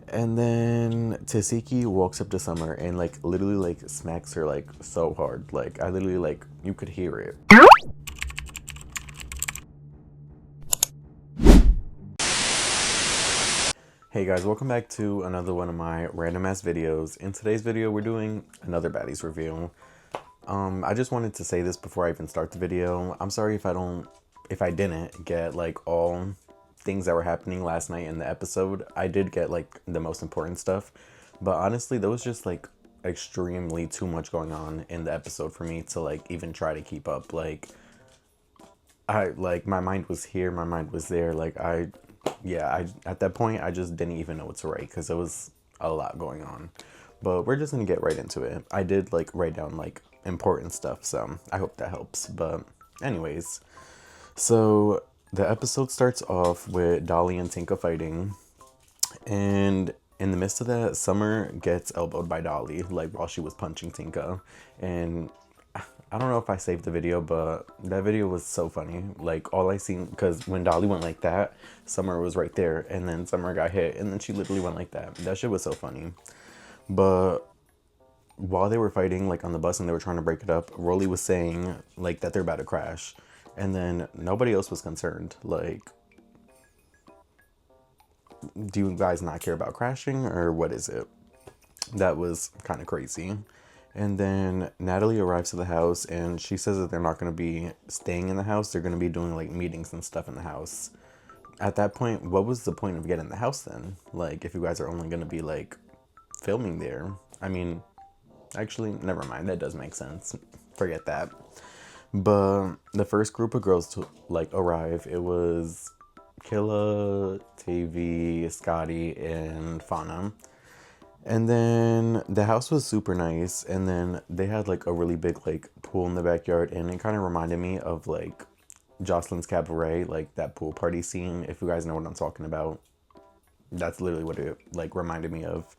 And then Tasiki walks up to Summer and like literally like smacks her like so hard. Like I literally like you could hear it. Hey guys, welcome back to another one of my random ass videos. In today's video, we're doing another Baddies review. I just wanted to say this before I even start the video. I'm sorry if I didn't get like all things that were happening last night in the episode. I did get like the most important stuff, but honestly, there was just like extremely too much going on in the episode for me to like even try to keep up. Like my mind was here, my mind was there. I at that point I just didn't even know what to write because there was a lot going on. But we're just gonna get right into it. I did like write down like important stuff, so I hope that helps. But anyways, so the episode starts off with Dolly and Tinka fighting, and in the midst of that, Summer gets elbowed by Dolly like while she was punching Tinka, and I don't know if I saved the video, but that video was so funny. Like all I seen, because when Dolly went like that, Summer was right there, and then Summer got hit, and then she literally went like that. That shit was so funny. But while they were fighting, like on the bus, and they were trying to break it up, Rolly was saying like that they're about to crash, and then nobody else was concerned. Like, do you guys not care about crashing, or what is it? That was kind of crazy. And then Natalie arrives to the house and she says that they're not going to be staying in the house. They're going to be doing like meetings and stuff in the house. At that point, what was the point of getting the house then? Like, if you guys are only going to be like filming there. I mean, actually, never mind. That does make sense. Forget that. But the first group of girls to like arrive, it was Killa, TV, Scotty, and Fauna. And then the house was super nice, and then they had like a really big like pool in the backyard, and it kind of reminded me of like Jocelyn's Cabaret, like that pool party scene. If you guys know what I'm talking about, that's literally what it like reminded me of.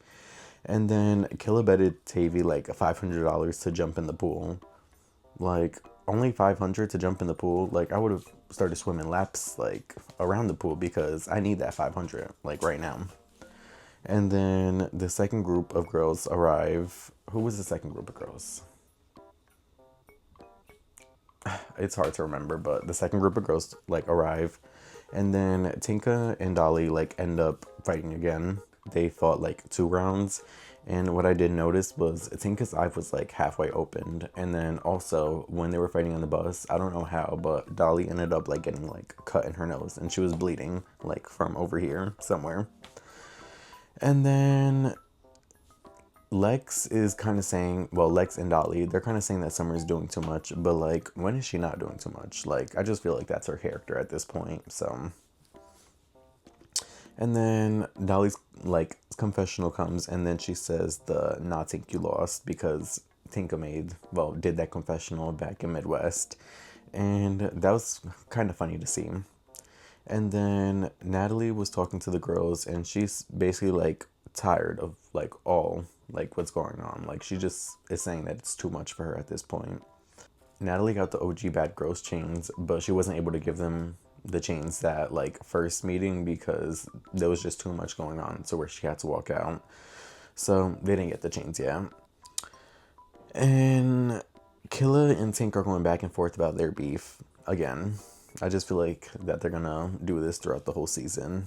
And then Killa betted Tavy like $500 to jump in the pool. Like only 500 to jump in the pool. Like I would have started swimming laps like around the pool because I need that 500 like right now. And then the second group of girls arrive. Who was the second group of girls? It's hard to remember, but the second group of girls like arrive. And then Tinka and Dolly like end up fighting again. They fought like 2 rounds. And what I did notice was Tinka's eye was like halfway opened. And then also when they were fighting on the bus, I don't know how, but Dolly ended up like getting like cut in her nose and she was bleeding like from over here somewhere. And then Lex is kind of saying, well, Lex and Dolly, they're kind of saying that Summer is doing too much, but like, when is she not doing too much? Like, I just feel like that's her character at this point, so. And then Dolly's like confessional comes, and then she says the not think you lost because Tinka did that confessional back in Midwest, and that was kind of funny to see. And then Natalie was talking to the girls, and she's basically like tired of like all like what's going on. Like she just is saying that it's too much for her at this point. Natalie got the OG Bad Girls chains, but she wasn't able to give them the chains that like first meeting because there was just too much going on to where she had to walk out. So they didn't get the chains yet. And Killa and Tink are going back and forth about their beef again. I just feel like that they're gonna do this throughout the whole season.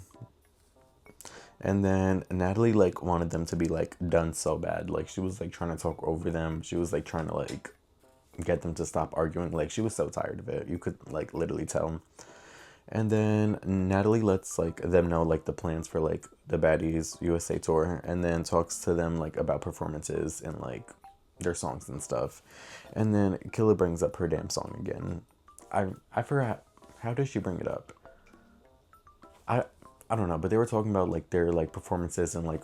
And then Natalie like wanted them to be like done so bad. Like she was like trying to talk over them. She was like trying to like get them to stop arguing. Like she was so tired of it. You could like literally tell. And then Natalie lets like them know like the plans for like the Baddies USA tour, and then talks to them like about performances and like their songs and stuff. And then Killa brings up her damn song again. I forgot, how does she bring it up? I I don't know, but they were talking about like their like performances and like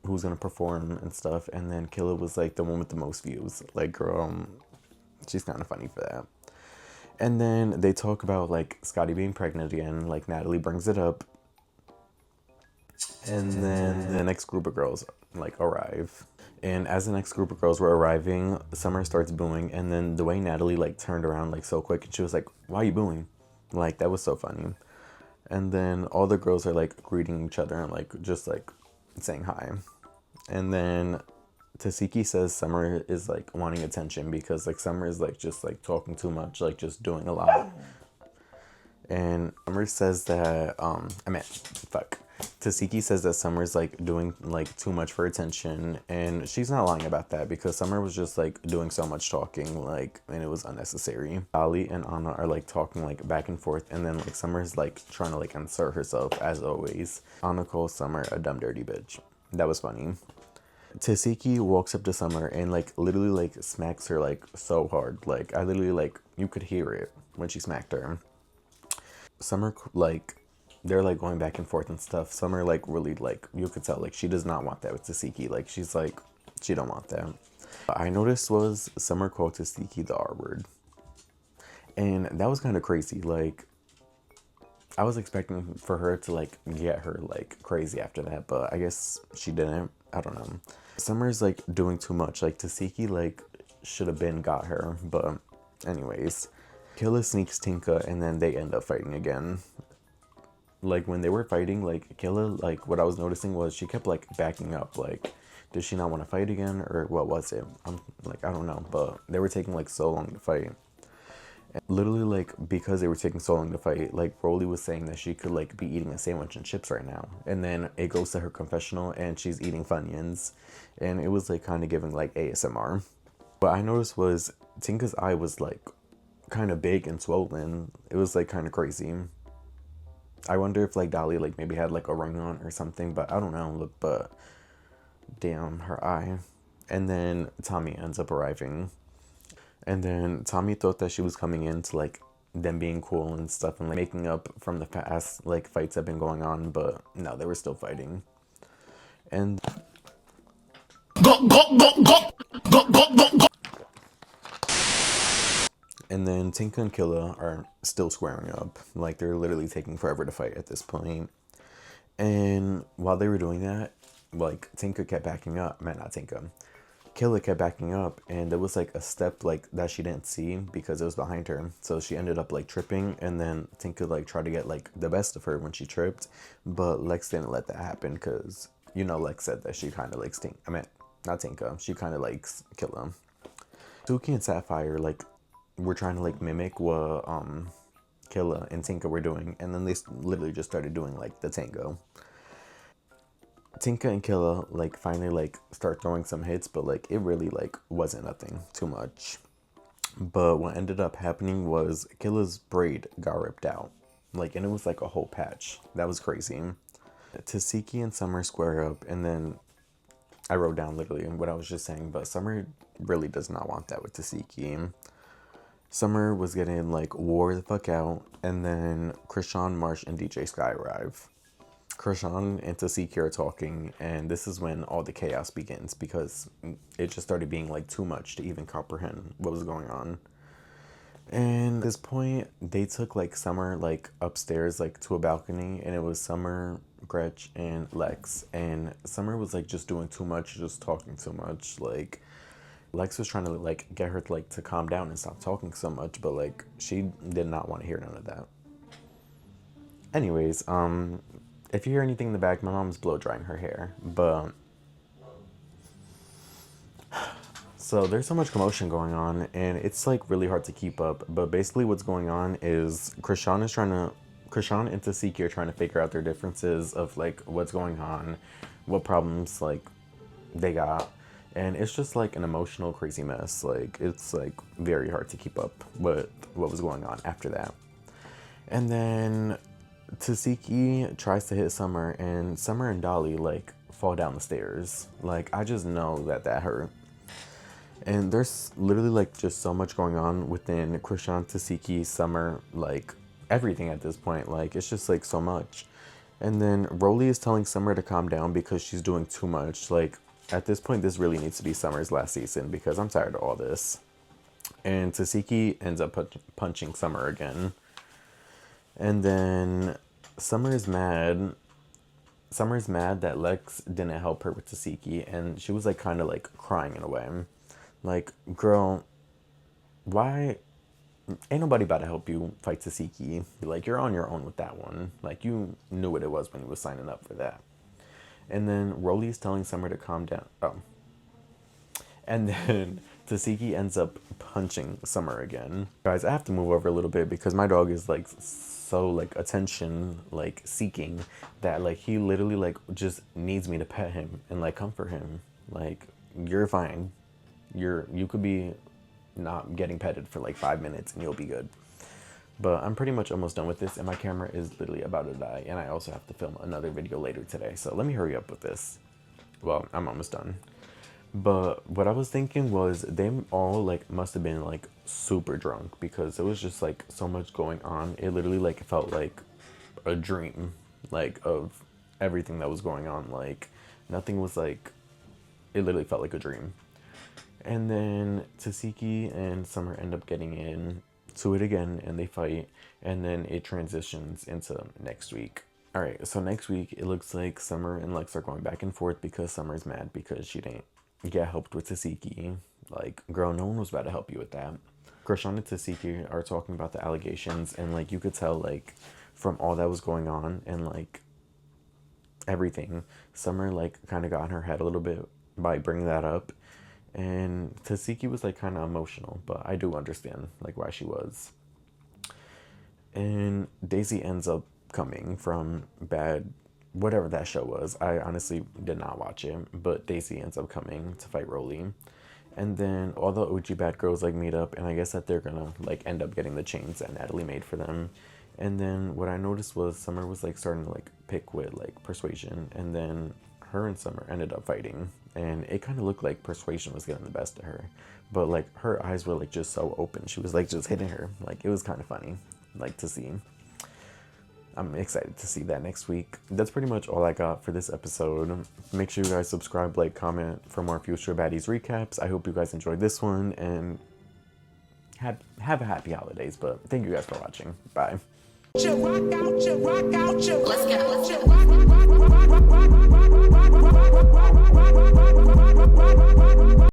who's gonna perform and stuff. And then Killa was like the one with the most views. Like girl, she's kind of funny for that. And then they talk about like Scotty being pregnant again. Like Natalie brings it up, and then the next group of girls like arrive. And as the next group of girls were arriving, Summer starts booing, and then the way Natalie like turned around like so quick, and she was like, "Why are you booing?" Like that was so funny. And then all the girls are like greeting each other and like just like saying hi. And then Tasiki says Summer is like wanting attention because like Summer is like just like talking too much, like just doing a lot. And Summer says that Tasiki says that Summer's like doing like too much for attention, and she's not lying about that because Summer was just like doing so much talking, like, and it was unnecessary. Ali and Anna are like talking like back and forth, and then like Summer's like trying to like insert herself as always. Anna calls Summer a dumb dirty bitch. That was funny. Tasiki walks up to Summer and like literally like smacks her like so hard. Like I literally like you could hear it when she smacked her. Summer like they're like going back and forth and stuff. Summer like really like you could tell like she does not want that with Tasiki. Like she's like she don't want that. What I noticed was Summer called Tasiki the R word. And that was kind of crazy. Like I was expecting for her to like get her like crazy after that, but I guess she didn't. I don't know. Summer's like doing too much. Like Tasiki like should have been got her, but anyways. Killa sneaks Tinka and then they end up fighting again. Like when they were fighting, like Killa, like what I was noticing was she kept like backing up. Like, did she not want to fight again or what was it? I'm like, I don't know, but they were taking like so long to fight. And literally like because they were taking so long to fight, like Rolly was saying that she could like be eating a sandwich and chips right now. And then it goes to her confessional and she's eating Funyuns. And it was like kind of giving like ASMR. What I noticed was Tinka's eye was like kind of big and swollen. It was like kind of crazy. I wonder if like Dolly like maybe had like a ring on or something, but I don't know. Look, but damn, her eye. And then Tommy ends up arriving. And then Tommy thought that she was coming in to like them being cool and stuff and like making up from the past like fights that have been going on, but no, they were still fighting. And And then Tinka and Killa are still squaring up. Like, they're literally taking forever to fight at this point. And while they were doing that, like, Tinka kept backing up. Man, not Tinka. Killa kept backing up, and there was, like, a step, like, that she didn't see because it was behind her. So she ended up, like, tripping, and then Tinka, like, tried to get, like, the best of her when she tripped. But Lex didn't let that happen because, you know, Lex said that she kind of likes Tinka. I mean, not Tinka. She kind of likes Killa. Suki and Sapphire, like, were trying to like mimic what Killa and Tinka were doing, and then they literally just started doing like the tango. Tinka and Killa like finally like start throwing some hits, but like it really like wasn't nothing too much. But what ended up happening was Killa's braid got ripped out, like, and it was like a whole patch. That was crazy. Tasiki and Summer square up, and then I wrote down literally what I was just saying, but Summer really does not want that with Tasiki. Summer was getting like wore the fuck out, and then Krishan, Marsh, and DJ Sky arrive. Krishan and Tasiki are talking, and this is when all the chaos begins because it just started being like too much to even comprehend what was going on. And at this point, they took like Summer like upstairs like to a balcony, and it was Summer, Gretch, and Lex. And Summer was like just doing too much, just talking too much. Like Lex was trying to like get her like to calm down and stop talking so much, but like she did not want to hear none of that. Anyways, if you hear anything in the back, my mom's blow drying her hair. But so there's so much commotion going on, and it's like really hard to keep up. But basically, what's going on is Krishan and Tasiki are trying to figure out their differences of like what's going on, what problems like they got, and it's just like an emotional crazy mess. Like it's like very hard to keep up with what was going on after that. And then Tasiki tries to hit Summer, and Summer and Dolly like fall down the stairs. Like I just know that that hurt. And there's literally like just so much going on within Krishan, Tasiki, Summer, like everything at this point. Like it's just like so much. And then Rolly is telling Summer to calm down because she's doing too much. Like at this point, this really needs to be Summer's last season because I'm tired of all this. And Tasiki ends up punching Summer again. And then Summer is mad. Summer's mad that Lex didn't help her with Tasiki, and she was like kind of like crying in a way. Like, girl, why ain't nobody about to help you fight Tasiki? Like, you're on your own with that one. Like, you knew what it was when you was signing up for that. And then Rolly's telling Summer to calm down. Oh. And then Tasiki ends up punching Summer again. Guys, I have to move over a little bit because my dog is like so like attention like seeking that like he literally like just needs me to pet him and like comfort him. Like, you're fine. You could be not getting petted for like 5 minutes and you'll be good. But I'm pretty much almost done with this, and my camera is literally about to die, and I also have to film another video later today, so let me hurry up with this. Well, I'm almost done. But what I was thinking was they all like must have been like super drunk, because it was just like so much going on. It literally like felt like a dream, like of everything that was going on. Like nothing was like, it literally felt like a dream. And then Tasiki and Summer end up getting into it again, and they fight, and then it transitions into next week. All right, so next week it looks like Summer and Lex are going back and forth because Summer's mad because she didn't get helped with Tasiki. Like, girl, no one was about to help you with that. Krishan and Tasiki are talking about the allegations, and like you could tell like from all that was going on and like everything, Summer like kind of got in her head a little bit by bringing that up. And Tasiki was like kind of emotional, but I do understand like why she was. And Daisy ends up coming from whatever that show was. I honestly did not watch it, but Daisy ends up coming to fight Rolly. And then all the OG bad girls like meet up, and I guess that they're gonna like end up getting the chains that Natalie made for them. And then what I noticed was Summer was like starting to like pick with like Persuasion, and then her and Summer ended up fighting, and it kind of looked like Persuasion was getting the best of her, but like her eyes were like just so open. She was like just hitting her. Like, it was kind of funny like to see. I'm excited to see that next week. That's pretty much all I got for this episode. Make sure you guys subscribe, like, comment for more future Baddies recaps. I hope you guys enjoyed this one, and have a happy holidays. But thank you guys for watching. Bye. Let's go.